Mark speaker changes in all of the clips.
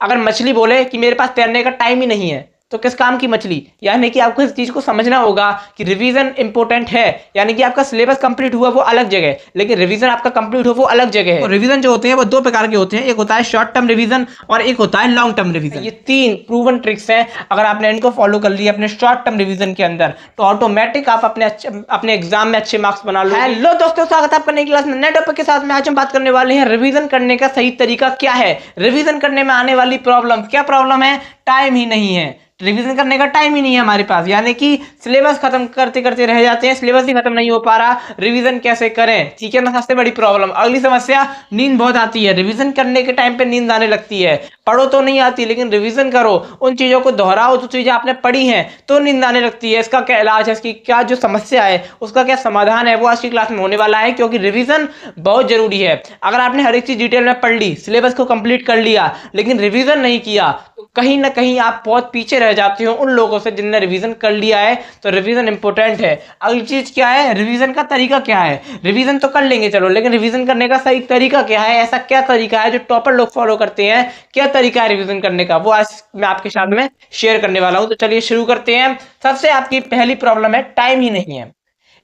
Speaker 1: अगर मछली बोले कि मेरे पास तैरने का टाइम ही नहीं है तो किस काम की मछली। यानी कि आपको इस चीज को समझना होगा कि रिवीजन इंपॉर्टेंट है। यानी कि आपका सिलेबस कंप्लीट हुआ वो अलग जगह, लेकिन रिवीजन आपका कंप्लीट हो वो अलग जगह है। रिवीजन जो होते हैं वो दो प्रकार के होते हैं, एक होता है शॉर्ट टर्म रिवीजन और एक होता है लॉन्ग टर्म रिवीजन। ये तीन प्रूवन ट्रिक्स हैं, अगर आपने इनको फॉलो कर लिया अपने शॉर्ट टर्म रिवीजन के अंदर तो ऑटोमेटिक आप अपने एग्जाम में अच्छे मार्क्स बना लो। हेलो दोस्तों, स्वागत है आपका नई क्लास में नए टॉपिक के साथ में। आज हम बात करने वाले हैं रिवीजन करने का सही तरीका क्या है। रिवीजन करने में आने वाली प्रॉब्लम, क्या प्रॉब्लम है? टाइम ही नहीं है। रिवीजन करने का टाइम ही नहीं है हमारे पास, यानी कि सिलेबस खत्म करते करते रह जाते हैं, सिलेबस ही खत्म नहीं हो पा रहा, रिवीजन कैसे करें? ठीक है ना, सबसे बड़ी प्रॉब्लम। अगली समस्या, नींद बहुत आती है। रिवीजन करने के टाइम पे नींद आने लगती है। पढ़ो तो नहीं आती, लेकिन रिवीजन करो, उन चीजों को दोहराओ जो चीजें आपने पढ़ी हैं तो नींद आने लगती है। इसका क्या इलाज है, इसकी क्या जो समस्या है, उसका क्या समाधान है, वो आज की क्लास में होने वाला है, क्योंकि रिवीजन बहुत जरूरी है। अगर आपने हर एक चीज डिटेल में पढ़ ली, सिलेबस को कंप्लीट कर लिया, लेकिन रिवीजन नहीं किया तो कहीं ना कहीं आप बहुत पीछे रह जाते हो उन लोगों से जिनने रिवीजन कर लिया है। तो रिवीजन इंपॉर्टेंट है। अगली चीज क्या है, रिवीजन का तरीका क्या है। रिवीजन तो कर लेंगे चलो, लेकिन रिवीजन करने का सही तरीका क्या है? ऐसा क्या तरीका है जो टॉपर लोग फॉलो करते हैं? क्या तरीका है रिवीजन करने का, वो आज मैं आपके साथ में शेयर करने वाला हूं। तो चलिए शुरू करते हैं। सबसे आपकी पहली प्रॉब्लम है टाइम ही नहीं है।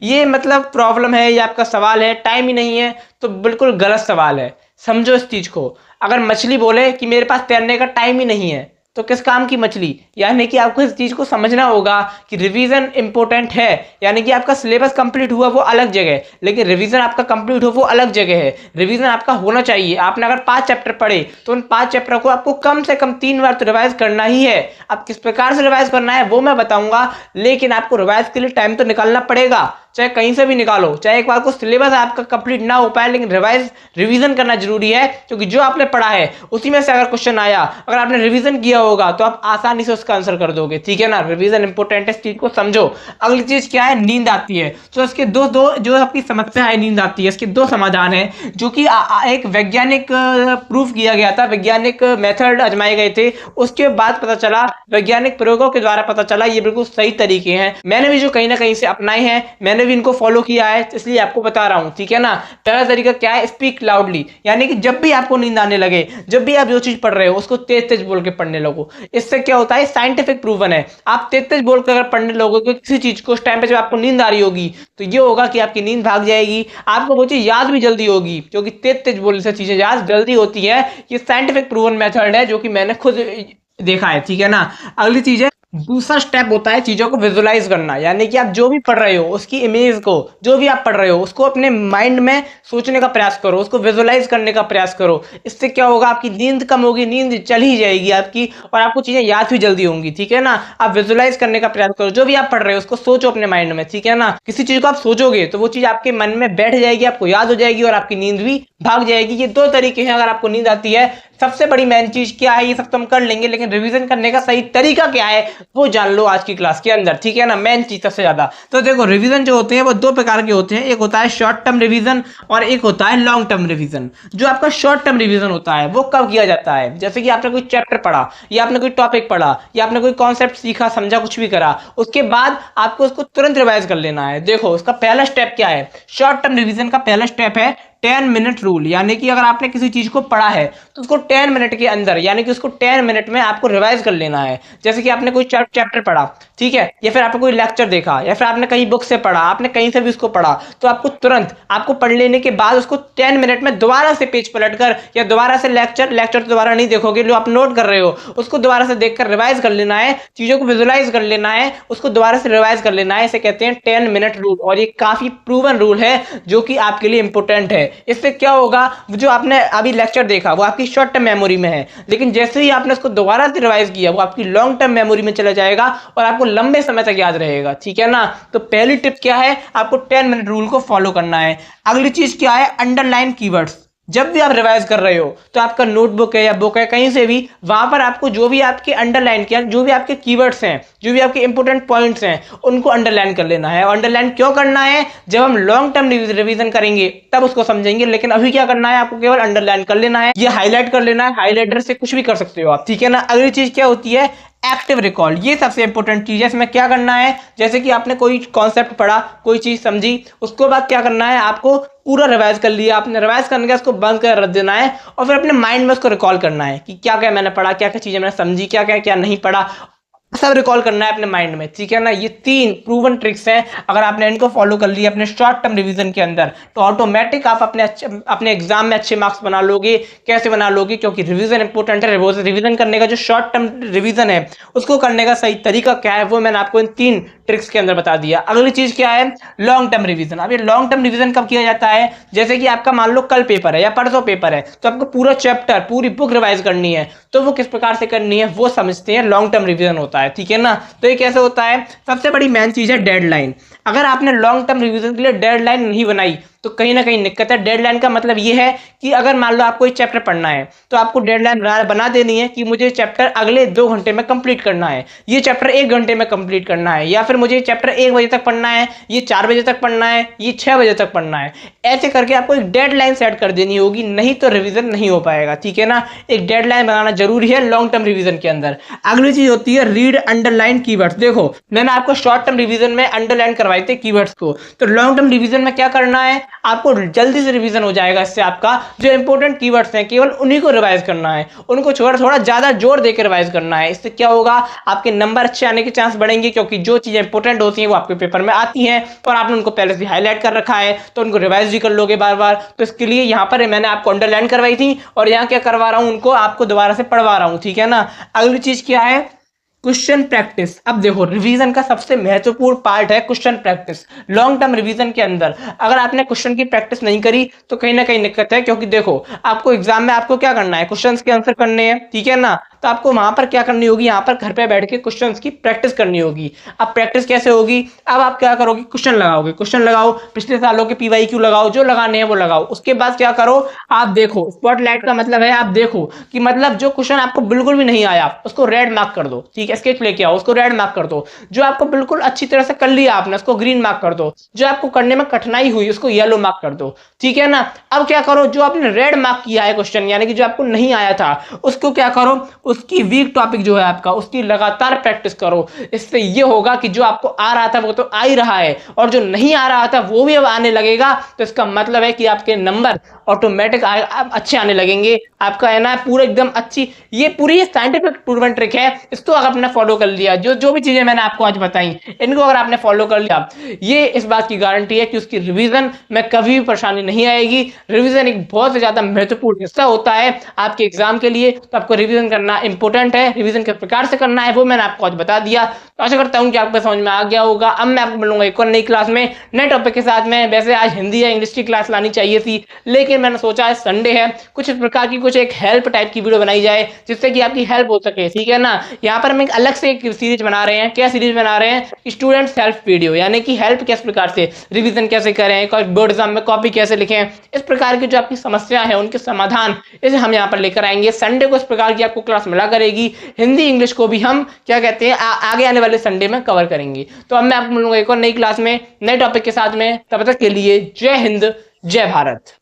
Speaker 1: ये मतलब प्रॉब्लम है, ये आपका सवाल है, टाइम ही नहीं है, तो बिल्कुल गलत सवाल है। समझो इस चीज को। अगर मछली बोले कि मेरे पास तैरने का टाइम ही नहीं है तो किस काम की मछली। यानी कि आपको इस चीज को समझना होगा कि रिवीजन इंपॉर्टेंट है। यानी कि आपका सिलेबस कंप्लीट हुआ वो अलग जगह, लेकिन रिवीजन आपका कंप्लीट हो वो अलग जगह है। रिवीजन आपका होना चाहिए। आपने अगर 5 चैप्टर पढ़े तो उन 5 चैप्टर को आपको कम से कम 3 बार तो रिवाइज करना ही है। अब किस प्रकार से रिवाइज करना है वो मैं बताऊंगा, लेकिन आपको रिवाइज के लिए टाइम तो निकालना पड़ेगा, चाहे कहीं से भी निकालो। चाहे एक बार को सिलेबस आपका कंप्लीट ना हो पाए, लेकिन रिवीजन करना जरूरी है, क्योंकि जो आपने पढ़ा है उसी में से अगर क्वेश्चन आया, अगर आपने रिवीजन किया होगा तो आप आसानी से उसका आंसर कर दोगे। ठीक है ना, रिवीजन इंपॉर्टेंट है, इस चीज को समझो। अगली चीज क्या है, नींद आती है। तो इसके दो जो आपकी समस्या है नींद आती है, इसके दो समाधान है, जो कि एक वैज्ञानिक प्रूफ किया गया था, वैज्ञानिक मेथड आजमाए गए थे, उसके बाद पता चला, वैज्ञानिक प्रयोगों के द्वारा पता चला ये बिल्कुल सही तरीके हैं। मैंने भी जो कहीं ना कहीं से अपनाए हैं, मैंने भी इनको फॉलो किया है, इसलिए आपको बता रहा हूं। ठीक है ना, पहला तरीका क्या है, स्पीक लाउडली। यानी कि जब भी आपको नींद आने लगे, जब भी आप जो चीज पढ़ रहे हो उसको तेज तेज बोल के पढ़ने लगो। इससे क्या होता है, साइंटिफिक प्रूवन है, आप तेज तेज बोल कर अगर पढ़ने लगोगे किसी चीज को, उस टाइम पे जब आपको नींद आ रही होगी तो ये होगा कि आपकी नींद भाग जाएगी, आपको वो चीज याद भी जल्दी होगी, क्योंकि तेज तेज बोलने से चीजें याद जल्दी होती है। ये साइंटिफिक प्रूवन मेथड है, जो कि मैंने खुद देखा है। ठीक है ना, अगली चीज है, दूसरा स्टेप होता है चीजों को विजुलाइज करना। यानी कि आप जो भी पढ़ रहे हो उसकी इमेज को, जो भी आप पढ़ रहे हो उसको अपने माइंड में सोचने का प्रयास करो, उसको विजुलाइज करने का प्रयास करो। इससे क्या होगा, आपकी नींद कम होगी, नींद चल ही जाएगी आपकी, और आपको चीजें याद भी जल्दी होंगी। ठीक है ना, आप विजुलाइज करने का प्रयास करो, जो भी आप पढ़ रहे हो उसको सोचो अपने माइंड में। ठीक है ना, किसी चीज को आप सोचोगे तो वो चीज आपके मन में बैठ जाएगी, आपको याद हो जाएगी, और आपकी नींद भी भाग जाएगी। ये दो तरीके हैं अगर आपको नींद आती है। सबसे बड़ी मेन चीज क्या है, ये सब तो हम कर लेंगे, लेकिन रिवीजन करने का सही तरीका क्या है वो जान लो आज की क्लास के अंदर। ठीक है ना, मेन चीज सबसे ज्यादा। तो देखो, रिवीजन जो होते हैं वो दो प्रकार के होते हैं, एक होता है शॉर्ट टर्म रिवीजन और एक होता है लॉन्ग टर्म रिवीजन। जो आपका शॉर्ट टर्म रिवीजन होता है वो कब किया जाता है, जैसे कि आपने कोई चैप्टर पढ़ा, या आपने कोई टॉपिक पढ़ा, या आपने कोई कॉन्सेप्ट सीखा, समझा, कुछ भी करा, उसके बाद आपको उसको तुरंत रिवाइज कर लेना है। देखो, उसका पहला स्टेप क्या है, शॉर्ट टर्म रिवीजन का पहला स्टेप है 10 मिनट रूल। यानी कि अगर आपने किसी चीज को पढ़ा है तो उसको 10 मिनट के अंदर, यानी कि उसको 10 मिनट में आपको रिवाइज कर लेना है। जैसे कि आपने कोई चैप्टर पढ़ा, ठीक है, या फिर आपने कोई लेक्चर देखा, या फिर आपने कहीं बुक से पढ़ा, आपने कहीं से भी उसको पढ़ा, तो आपको तुरंत, आपको पढ़ लेने के बाद उसको 10 मिनट में दोबारा से पेज पलटकर, या दोबारा से लेक्चर तो दोबारा नहीं देखोगे, जो आप नोट कर रहे हो उसको दोबारा से देखकर रिवाइज कर लेना है, चीजों को विजुलाइज कर लेना है, उसको दोबारा से रिवाइज कर लेना है। इसे कहते हैं 10 मिनट रूल, और ये काफी प्रूवन रूल है, जो कि आपके लिए इंपॉर्टेंट है। इससे क्या होगा, जो आपने अभी लेक्चर देखा वो आपकी शॉर्ट टर्म मेमोरी में है, लेकिन जैसे ही आपने उसको दोबारा से रिवाइज किया वो आपकी लॉन्ग टर्म मेमोरी में चला जाएगा और आपको लंबे समय तक याद रहेगा। ठीक है ना, तो पहली टिप क्या है, आपको 10 मिनट रूल को फॉलो करना है। अगली चीज क्या है, अंडरलाइन कीवर्ड्स। जब भी आप रिवाइज कर रहे हो तो आपका नोटबुक है या बुक है, कहीं से भी, वहां पर आपको जो भी आपके अंडरलाइन किया, जो भी आपके कीवर्ड्स हैं, जो भी आपके इंपॉर्टेंट पॉइंट्स हैं, उनको अंडरलाइन कर लेना है। अंडरलाइन क्यों करना है, जब हम लॉन्ग टर्म रिवीजन करेंगे तब उसको समझेंगे, लेकिन अभी क्या करना है, आपको केवल अंडरलाइन कर लेना है, ये हाईलाइट कर लेना है। हाईलाइटर से कुछ भी कर सकते हो आप। ठीक है ना, अगली चीज क्या होती है, एक्टिव रिकॉल, ये सबसे इंपॉर्टेंट चीज है। इसमें क्या करना है, जैसे कि आपने कोई कॉन्सेप्ट पढ़ा, कोई चीज समझी, उसके बाद क्या करना है, आपको पूरा रिवाइज कर लिया, आपने रिवाइज करने के उसको बंद कर रख देना है और फिर अपने माइंड में उसको रिकॉल करना है कि क्या क्या मैंने पढ़ा, क्या क्या चीजें मैंने समझी, क्या क्या क्या नहीं पढ़ा, सब रिकॉल करना है अपने माइंड में, ठीक है ना। ये 3 प्रूवन ट्रिक्स हैं, अगर आपने इनको फॉलो कर लिया अपने शॉर्ट टर्म रिवीजन के अंदर तो ऑटोमेटिक आप अपने एग्जाम में अच्छे मार्क्स बना लोगे। कैसे बना लोगे, क्योंकि रिवीजन इंपॉर्टेंट है। रिवीजन करने का जो शॉर्ट टर्म रिवीजन है उसको करने का सही तरीका क्या है वो मैंने आपको इन 3 ट्रिक्स के अंदर बता दिया। अगली चीज क्या है, लॉन्ग टर्म रिवीजन। अब ये लॉन्ग टर्म रिवीजन कब किया जाता है, जैसे कि आपका मान लो कल पेपर है या परसों पेपर है तो आपको पूरा चैप्टर पूरी बुक रिवाइज करनी है, तो वो किस प्रकार से करनी है वो समझते हैं, लॉन्ग टर्म रिवीजन होता है, ठीक है ना। तो ये कैसे होता है, सबसे बड़ी मेन चीज है डेडलाइन। अगर आपने लॉन्ग टर्म रिवीजन के लिए डेडलाइन नहीं बनाई तो कहीं ना कहीं दिक्कत है। डेडलाइन का मतलब ये है कि अगर मान लो आपको एक चैप्टर पढ़ना है तो आपको डेडलाइन बना देनी है कि मुझे चैप्टर अगले 2 घंटे में कंप्लीट करना है, ये चैप्टर 1 घंटे में कंप्लीट करना है, या फिर मुझे चैप्टर 1 बजे तक पढ़ना है, ये 4 बजे तक पढ़ना है, ये 6 बजे तक पढ़ना है। ऐसे करके आपको एक डेडलाइन सेट कर देनी होगी, नहीं तो रिवीजन नहीं हो पाएगा, ठीक है ना। एक डेडलाइन बनाना जरूरी है लॉन्ग टर्म रिवीजन के अंदर। अगली चीज होती है रीड अंडरलाइन कीवर्ड्स। देखो मैंने आपको शॉर्ट टर्म रिवीजन में अंडरलाइन करवाए थे कीवर्ड्स को, तो लॉन्ग टर्म रिवीजन में क्या करना है, आपको जल्दी से रिवीजन हो जाएगा। इससे आपका जो इंपॉर्टेंट कीवर्ड्स हैं केवल उन्हीं को रिवाइज करना है, उनको थोड़ा ज्यादा जोर देकर रिवाइज करना है। इससे क्या होगा, आपके नंबर अच्छे आने के चांस बढ़ेंगे, क्योंकि जो चीजें इंपॉर्टेंट होती हैं वो आपके पेपर में आती हैं और आपने उनको पहले से हाईलाइट कर रखा है, तो उनको रिवाइज भी कर लोगे बार बार। तो इसके लिए यहाँ पर मैंने आपको अंडरलाइन करवाई थी और यहाँ क्या करवा रहा हूँ, उनको आपको दोबारा से पढ़वा रहा हूँ, ठीक है ना। अगली चीज क्या है, क्वेश्चन प्रैक्टिस। अब देखो रिवीजन का सबसे महत्वपूर्ण पार्ट है question practice. Long term revision के अंदर अगर आपने क्वेश्चन की प्रैक्टिस नहीं करी तो कहीं ना कहीं दिक्कत है, क्योंकि देखो आपको एग्जाम में आपको क्या करना है, क्वेश्चंस के आंसर करने हैं, ठीक है ना। तो आपको वहां पर क्या करनी होगी, यहाँ पर घर पे बैठ के क्वेश्चंस की प्रैक्टिस करनी होगी। अब प्रैक्टिस कैसे होगी, अब आप क्या करोगे, क्वेश्चन लगाओगे, क्वेश्चन लगाओ, पिछले सालों के पीवाईक्यू लगाओ, जो लगाने हैं वो लगाओ। उसके बाद क्या करो, आप देखो, स्पॉटलाइट का मतलब है आप देखो कि मतलब जो क्वेश्चन आपको बिल्कुल भी नहीं आया उसको रेड मार्क कर दो, ठीक है, स्केच लेके आओ, उसको रेड मार्क कर दो। जो आपको बिल्कुल अच्छी तरह से कर लिया आपने उसको ग्रीन मार्क कर दो, जो आपको करने में कठिनाई हुई उसको येलो मार्क कर दो, ठीक है ना। अब क्या करो, जो आपने रेड मार्क किया है क्वेश्चन यानी कि जो आपको नहीं आया था उसको क्या करो, उसकी वीक टॉपिक जो है आपका उसकी लगातार प्रैक्टिस करो। इससे ये होगा कि जो आपको आ रहा था वो तो आ ही रहा है और जो नहीं आ रहा था वो भी अब आने लगेगा। तो इसका मतलब है कि आपके नंबर ऑटोमेटिक अच्छे आने लगेंगे। आपका है ना पूरा एकदम अच्छी, ये पूरी साइंटिफिक प्रूवन ट्रिक है। इसको अगर आपने फॉलो कर लिया, जो भी चीजें मैंने आपको आज बताई इनको अगर आपने फॉलो कर लिया, ये इस बात की गारंटी है कि उसकी रिवीजन में कभी भी परेशानी नहीं आएगी। रिवीजन एक बहुत ज्यादा महत्वपूर्ण हिस्सा होता है आपके एग्जाम के लिए, तो आपको रिवीजन करना इंपॉर्टेंट है। रिवीजन किस प्रकार से करना है वो मैंने आपको आज बता दिया, तो आशा करता हूं कि आपको समझ में आ गया होगा। अब मैं आपको मिलूंगा एक और नई क्लास में नए टॉपिक के साथ में। वैसे आज हिंदी या इंग्लिश की क्लास लानी चाहिए थी, लेकिन मैंने सोचा आज संडे है, कुछ इस प्रकार की कुछ एक हेल्प टाइप की वीडियो बनाई जाए जिससे कि आपकी हेल्प हो सके, ठीक है ना। यहाँ पर हम एक अलग से एक सीरीज बना रहे हैं। क्या सीरीज बना रहे हैं, स्टूडेंट्स हेल्प वीडियो, यानी कि हेल्प किस प्रकार से, रिवीजन कैसे करें, बोर्ड एग्जाम में कॉपी कैसे लिखें, इस प्रकार की जो आपकी समस्या है उनके समाधान इसे हम यहाँ पर लेकर आएंगे। संडे को इस प्रकार की आपको क्लास मिला करेगी। हिंदी इंग्लिश को भी हम क्या कहते हैं आगे आने वाले संडे में कवर करेंगे। तो अब मैं आपको मिलूंगा एक और नई क्लास में नए टॉपिक के साथ में, तब तक के लिए जय हिंद जय भारत।